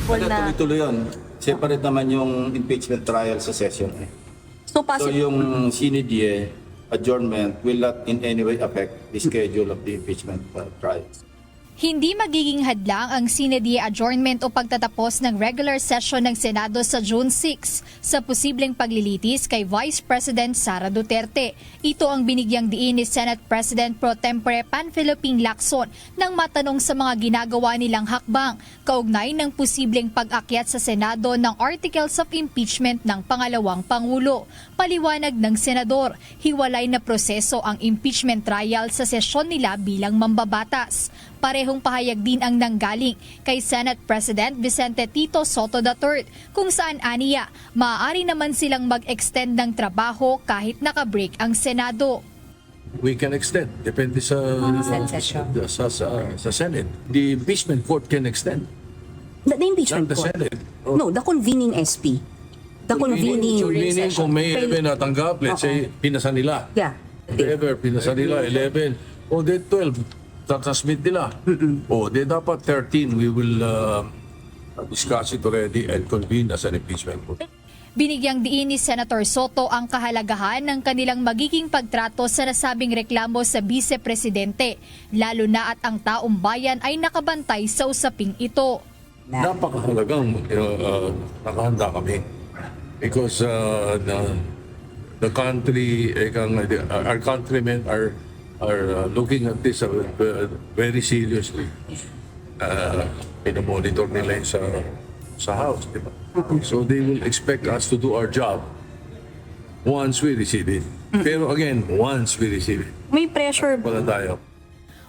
possible na... Tuloy-tuloy yun. Separate naman yung impeachment trial sa session. So So possible... yung CNDA adjournment will not in any way affect the schedule of the impeachment trials. Hindi magiging hadlang ang sinediye adjournment o pagtatapos ng regular session ng Senado sa June 6 sa posibleng paglilitis kay Vice President Sara Duterte. Ito ang binigyang diin ni Senate President Pro Tempore Panfiloping Lacson nang matanong sa mga ginagawa nilang hakbang kaugnay ng posibleng pag-akyat sa Senado ng Articles of Impeachment ng pangalawang Pangulo. Paliwanag ng Senador, hiwalay na proseso ang impeachment trial sa sesyon nila bilang mambabatas. Parehong pahayag din ang nanggaling kay Senate President Vicente Tito Soto III kung saan aniya, maaari naman silang mag-extend ng trabaho kahit nakabreak ang Senado. We can extend, depende sa Senate. The impeachment court can extend. The impeachment Not the court. Senate. No, the convening SP. The convening Meaning session. kung may 11 natanggap, let's say, pinasa nila. Yeah. If ever, pinasa nila 11. O de 12, tatasmit nila. O de dapat 13, we will discuss it already and convene as an impeachment court. Binigyang diin ni Senator Soto ang kahalagahan ng kanilang magiging pagtrato sa nasabing reklamo sa Vice-Presidente, lalo na at ang taong bayan ay nakabantay sa usaping ito. Napakahalagang nakahanda kami because the country, our countrymen are looking at this very seriously. Pinamonitor nila yun sa House, di ba? So they will expect us to do our job once we receive it. Pero again, once we receive it, May pressure. wala tayo.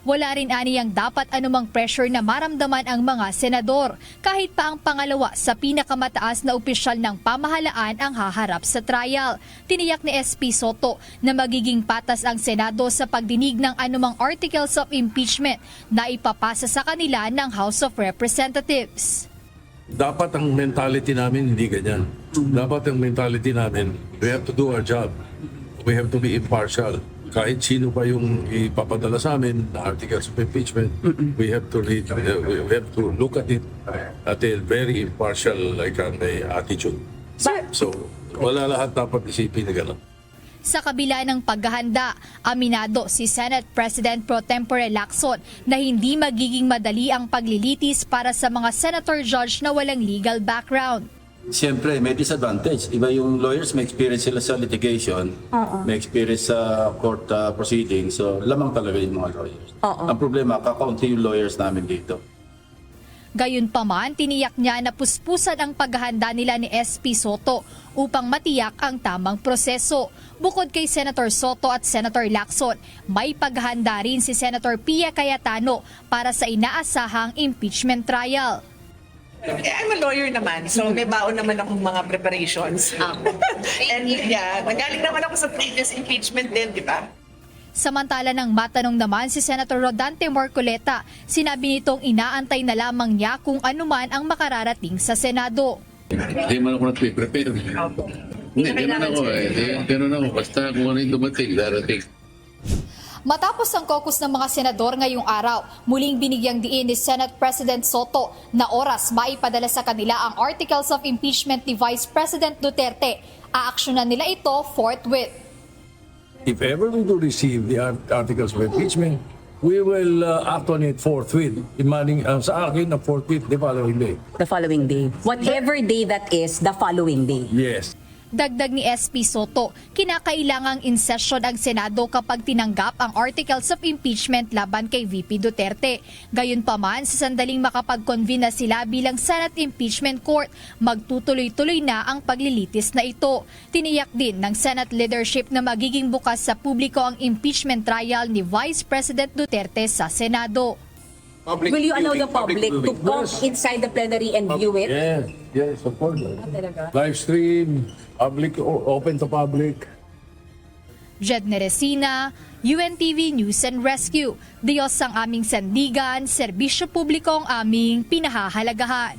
Wala rin aniyang dapat anumang pressure na maramdaman ang mga senador, kahit pa ang pangalawa sa pinakamataas na opisyal ng pamahalaan ang haharap sa trial. Tiniyak ni SP Soto na magiging patas ang Senado sa pagdinig ng anumang articles of impeachment na ipapasa sa kanila ng House of Representatives. Dapat ang mentality namin hindi ganyan. Dapat ang mentality namin, we have to do our job. We have to be impartial. Kahit sino pa yung ipapadala sa amin na articles of impeachment, we have to read, we have to look at it at a very impartial attitude. So, wala lahat dapat isipin na gano'n. Sa kabila ng paghahanda, aminado si Senate President Pro Tempore Lacson na hindi magiging madali ang paglilitis para sa mga senator judge na walang legal background. Siyempre, may disadvantage. Iba yung lawyers, may experience sila sa litigation, may experience sa court proceedings. So, lamang talaga yung mga lawyers. Ang problema, kakaunti yung lawyers namin dito. Gayunpaman, tiniyak niya na puspusan ang paghahanda nila ni SP Soto upang matiyak ang tamang proseso. Bukod kay Senator Soto at Senator Lacson, may paghahanda rin si Senator Pia Cayetano para sa inaasahang impeachment trial. I'm a lawyer naman, so may baon naman akong mga preparations. And yeah, nagaling naman ako sa previous impeachment din, di ba? Samantala nang matanong naman si Senator Rodante Marcoleta, sinabi nitong inaantay na lamang niya kung anuman ang makararating sa Senado. Hindi man ako nag-prepare. Hindi man ako ganun ako. Basta kung ano yung dumating, darating. Matapos ang caucus ng mga senador ngayong araw, muling binigyang diin ni Senate President Soto na oras maipadala sa kanila ang articles of impeachment ni Vice President Duterte. Aaksyonan nila ito forthwith. If ever we do receive the articles of impeachment, we will act on it forthwith. Imaning sa akin na forthwith the following day. The following day. Whatever day that is, the following day. Yes. Dagdag ni SP Soto, kinakailangang in session ang Senado kapag tinanggap ang articles of impeachment laban kay VP Duterte. Gayunpaman, sa sandaling makapag-convene na sila bilang Senate Impeachment Court, magtutuloy-tuloy na ang paglilitis na ito. Tiniyak din ng Senate leadership na magiging bukas sa publiko ang impeachment trial ni Vice President Duterte sa Senado. Will you allow the public to come inside the plenary and view it? Yes, of course. Live stream, public, open to public. Jed Neresina, UNTV News and Rescue. Diyos ang aming sandigan, serbisyo publiko ang aming pinahahalagahan.